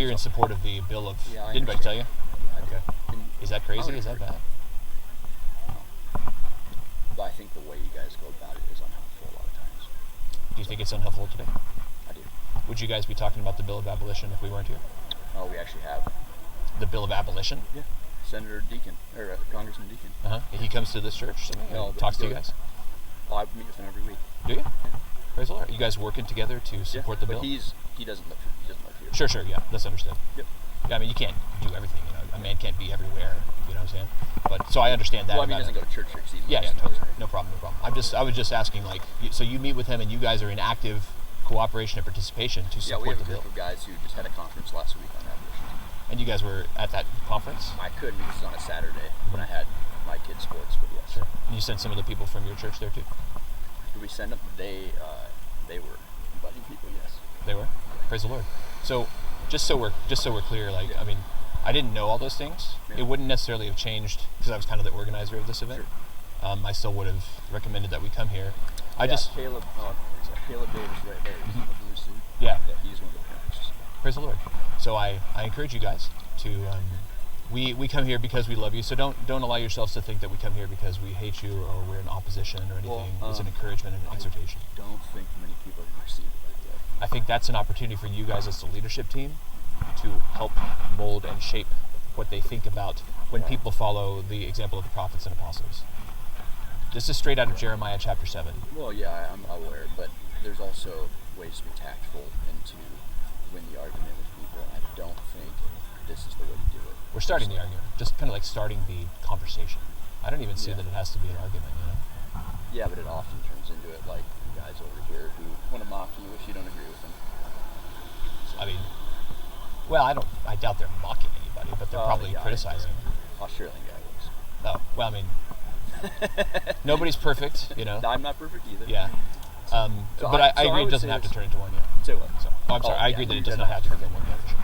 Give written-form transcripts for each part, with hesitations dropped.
here in support of the bill of... Yeah, did anybody tell you? Yeah, Okay. Is that crazy? Is that bad? But I think the way you guys go about it is unhelpful a lot of times. Do you think it's unhelpful today? I do. Would you guys be talking about the bill of abolition if we weren't here? Oh, we actually have. The bill of abolition? Yeah. Senator Deacon, or Congressman Deacon. Uh-huh. He comes to this church, talks to you guys? Well, I meet with him every week. Do you? Yeah. Praise the Lord. Are you guys working together to support the bill? But he doesn't live here. Sure, yeah, that's understood. Yep. Yeah, I mean, you can't do everything, A man can't be everywhere, you know what I'm saying? But, so I understand that. Well, I mean, he doesn't go to church here. No problem. I was just asking, so you meet with him and you guys are in active cooperation and participation to support the bill. Yeah, we have a group of guys who just had a conference last week on abolition. And you guys were at that conference? I couldn't because it was on a Saturday when I had my kids' sports, but yes. Sure. And you sent some of the people from your church there too? Did we send them? They were inviting people, yes. They were? Praise the Lord. So just so we're clear, I mean, I didn't know all those things. Yeah. It wouldn't necessarily have changed because I was kind of the organizer of this event. Sure. I still would have recommended that we come here. Caleb Davis right there. He's in the blue suit. Yeah. He's one of the parents. Praise the Lord. So I encourage you guys to we come here because we love you. So don't allow yourselves to think that we come here because we hate you or we're in opposition or anything. It's an encouragement and an exhortation. I don't think many people have received it yet. I think that's an opportunity for you guys as the leadership team to help mold and shape what they think about when people follow the example of the prophets and apostles. This is straight out of Jeremiah chapter 7. Well, yeah, I'm aware, but there's also ways to be tactful and to win the argument with people. I don't think this is the way to do it. We're starting the argument, just kind of like starting the conversation. I don't even see that it has to be an argument, Yeah, but it often turns into it like guys over here who want to mock you if you don't agree with them. So. I mean, well, I doubt they're mocking anybody, but they're probably criticizing. Australian guy was. Oh, well, I mean, nobody's perfect, I'm not perfect either. Yeah. But I agree it doesn't have to turn into one yet. Say what? I'm sorry, I agree that it does not have to turn into one yet, for sure.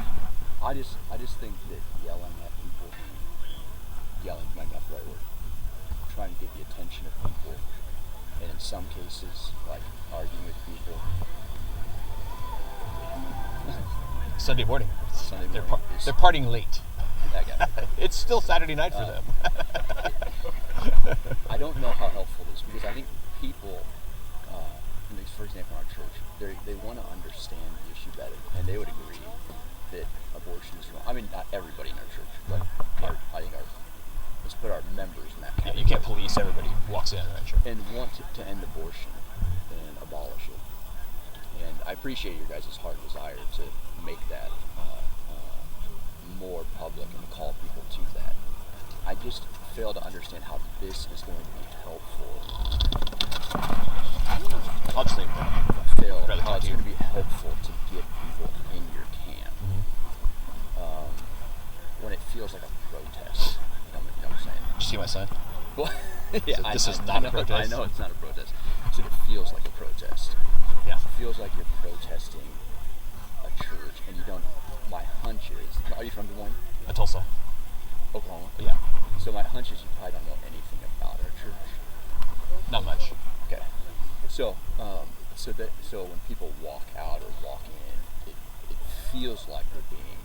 I just think that yelling at people, might not be the right word, trying to get the attention of people, and in some cases, like arguing with people. Sunday morning. They're partying late. That guy. It's still Saturday night for them. I don't know how helpful it is because I think people, for example, in our church, they want to understand the issue better, and they would agree that abortion is wrong. I mean, not everybody in our church, but I think let's put our members in that category. Yeah, you can't police everybody who walks in, right? Sure. And want to end abortion and abolish it. And I appreciate your guys' hard desire to make that more public and call people to that. I just fail to understand how this is going to be helpful. I'll just leave it there. How it's going to be helpful to get people in your camp when it feels like a protest. You know what I'm saying? Did you see my sign? Well, this is not a protest. I know it's not a protest. So it feels like a protest. Yeah. It feels like you're protesting a church, and you don't. My hunch is. Are you from Des Moines? Tulsa. Oklahoma. Yeah. So my hunch is you probably don't know anything about our church. Not much. Okay. So when people walk out or walk in, it feels like they're being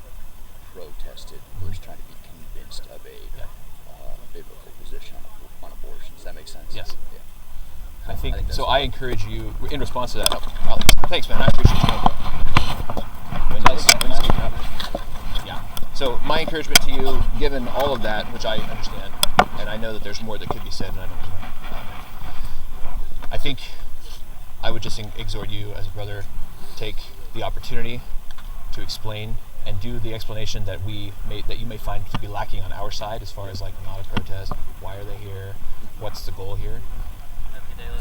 protested versus trying to be convinced of a biblical position on abortion. Does that make sense? Yes. Yeah. I think so. I encourage you in response to that. Thanks, man. I appreciate you. Wendy's keeping up. Yeah. So my encouragement to you, given all of that, which I understand, and I know that there's more that could be said, and I don't know. I think I would just exhort you as a brother, take the opportunity to explain and do the explanation that you may find to be lacking on our side as far as like not a protest. Why are they here? What's the goal here?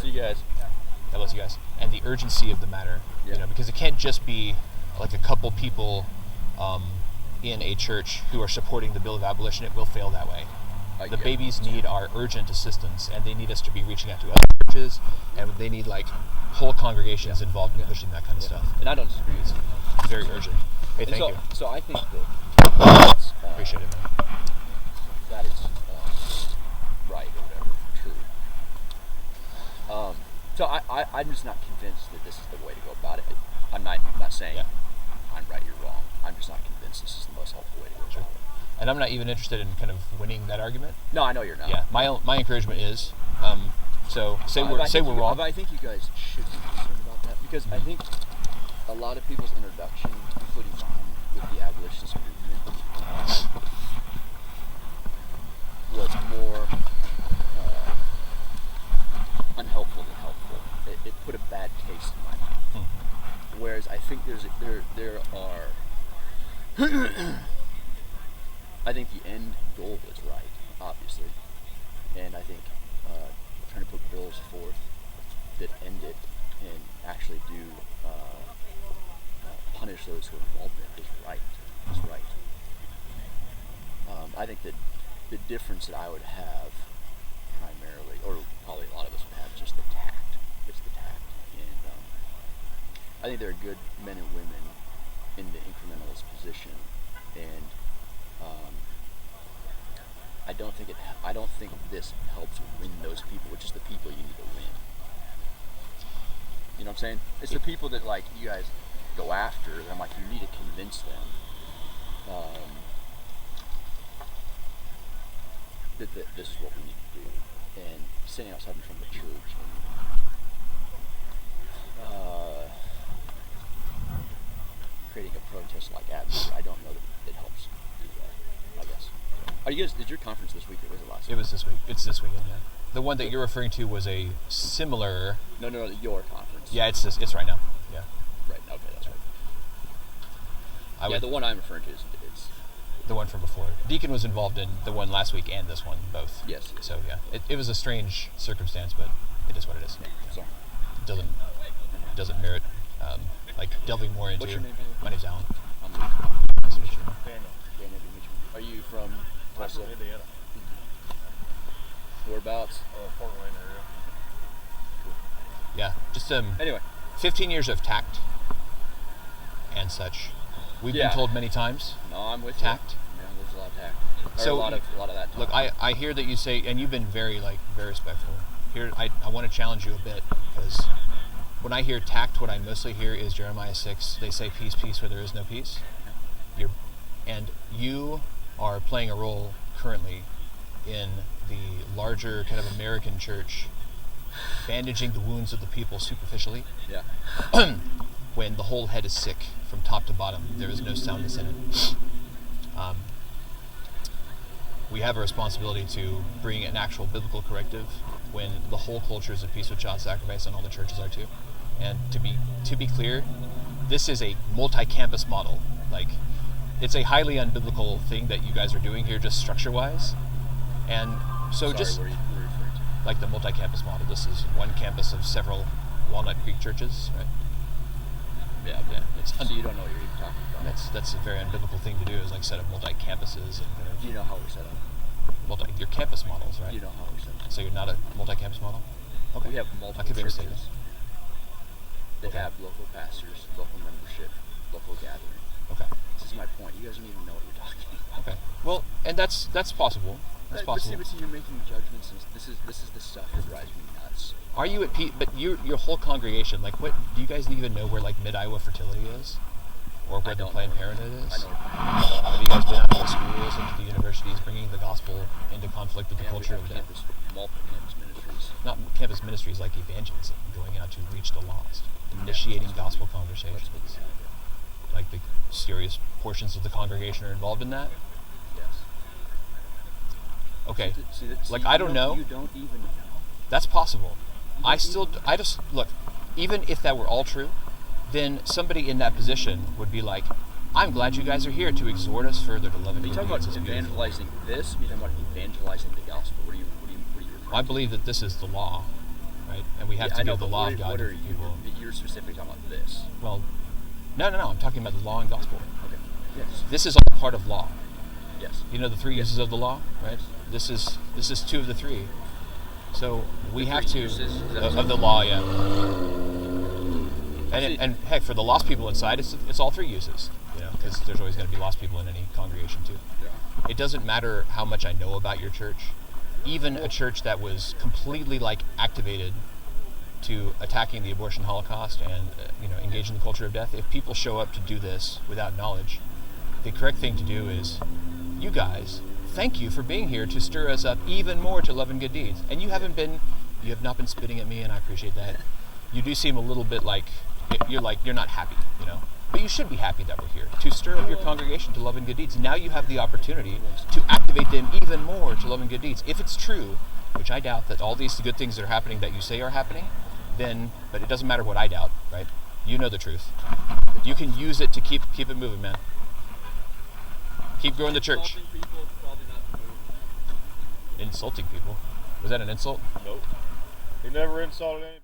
See you guys. God bless you guys. And the urgency of the matter, because it can't just be like a couple people in a church who are supporting the bill of abolition. It will fail that way. The babies need our urgent assistance, and they need us to be reaching out to other churches, and they need like whole congregations involved in pushing that kind of stuff. And I don't disagree. It's very urgent. Hey, thank you. So I think that appreciate it, man. That is right or whatever, true. So I'm just not convinced that this is the way to go about it. I'm not saying fine, right, you're wrong. I'm just not convinced this is the most helpful way to go. Sure. And I'm not even interested in kind of winning that argument. No, I know you're not. Yeah, my encouragement is, so say we're wrong. But I think you guys should be concerned about that because I think a lot of people's introduction, including mine, with the abolitionist movement, was more unhelpful than helpful. It put a bad taste in my mouth. Whereas I think there are. I think the end goal is right, obviously, and I think trying to put bills forth that end it and actually do punish those who are involved in it is right. Is right. I think that the difference that I would have primarily, or probably a lot of us would have, just the tact. It's the tact, and I think there are good men and women in the incrementalist position, and I don't think this helps win those people, which is the people you need to win. You know what I'm saying? It's the people that like you guys go after. And I'm like, you need to convince them that this is what we need to do. And sitting outside in front of the church and creating a protest-like atmosphere, I don't know that it helps do that, I guess. Are you guys, did your conference this week or was it last week? It was this week. It's this weekend, yeah. The one that you're referring to was a similar... No, your conference. Yeah, it's right now. Yeah. Right, okay, that's right. The one I'm referring to is the one from before. Deacon was involved in the one last week and this one, both. Yes. So, yeah. It was a strange circumstance, but it is what it is. Yeah, sorry. It doesn't merit, delving more into... What's your name? My name's Alan. I'm Nice to meet you. Daniel. Are you from Tulsa? Indiana. Whereabouts? Fort Wayne area. Yeah, just Anyway. 15 years of tact and such. We've been told many times. No, I'm with tact. Yeah, there's a lot of tact. So a lot of that. Look, I hear that you say, and you've been very respectful. Here, I want to challenge you a bit because when I hear tact, what I mostly hear is Jeremiah 6. They say peace, peace where there is no peace. You are playing a role currently in the larger kind of American church, bandaging the wounds of the people superficially. Yeah. When the whole head is sick from top to bottom, there is no soundness in it. We have a responsibility to bring an actual biblical corrective when the whole culture is at peace with child sacrifice, and all the churches are too. And to be clear, this is a multi-campus model. It's a highly unbiblical thing that you guys are doing here, just structure-wise. And so Sorry, just what are you referring to? like the multi-campus model. This is one campus of several Walnut Creek churches, right? Yeah. So you don't know what you're even talking about. That's a very unbiblical thing to do, is set up multi-campuses and kind of... Do you know how we're set up? Your campus models, right? You know how we're set up. So you're not a multi-campus model? Okay. We have multiple I could be mistaken. churches that have local pastors, local membership, local gathering. Okay. This is my point. You guys don't even know what you're talking about. Okay. Well, and that's possible. That's possible. But see, you're making judgments, and this is the stuff that drives me nuts. Are you at peace? But your whole congregation, what do you guys even know where Mid-Iowa Fertility is, or where the Planned Parenthood is? I know. Have you guys been out to the schools and to the universities, bringing the gospel into conflict with the culture of death? Multiple campus ministries. Not campus ministries like evangelism, going out to reach the lost, initiating gospel conversations. Like the serious portions of the congregation are involved in that? Yes. Okay. See, I don't know. You don't even know. That's possible. Look, even if that were all true, then somebody in that position would be like, I'm glad you guys are here to exhort us further to love and Are you talking about evangelizing this? Or are you talking about evangelizing the gospel? What are you I believe that this is the law, right? And we have to do the law of God. What are you? You're specifically talking about this. Well, no. I'm talking about the law and gospel. Okay. Yes. This is all part of law. Yes. You know the three uses of the law, right? This is two of the three. So we have to of the law, yeah. And heck, for the lost people inside, it's all three uses, because there's always going to be lost people in any congregation too. Yeah. It doesn't matter how much I know about your church. Even a church that was completely activated to attacking the abortion holocaust and engaging the culture of death, if people show up to do this without knowledge, the correct thing to do is, you guys, thank you for being here to stir us up even more to love and good deeds. And you have not been spitting at me, and I appreciate that. You do seem a little bit like you're not happy, but you should be happy that we're here to stir up your congregation to love and good deeds. Now you have the opportunity to activate them even more to love and good deeds. If it's true, which I doubt, that all these good things that are happening that you say are happening, but it doesn't matter what I doubt, right? You know the truth. You can use it to keep it moving, man. Keep growing the church. Insulting people, it's probably not the move. Insulting people? Was that an insult? Nope. He never insulted anybody.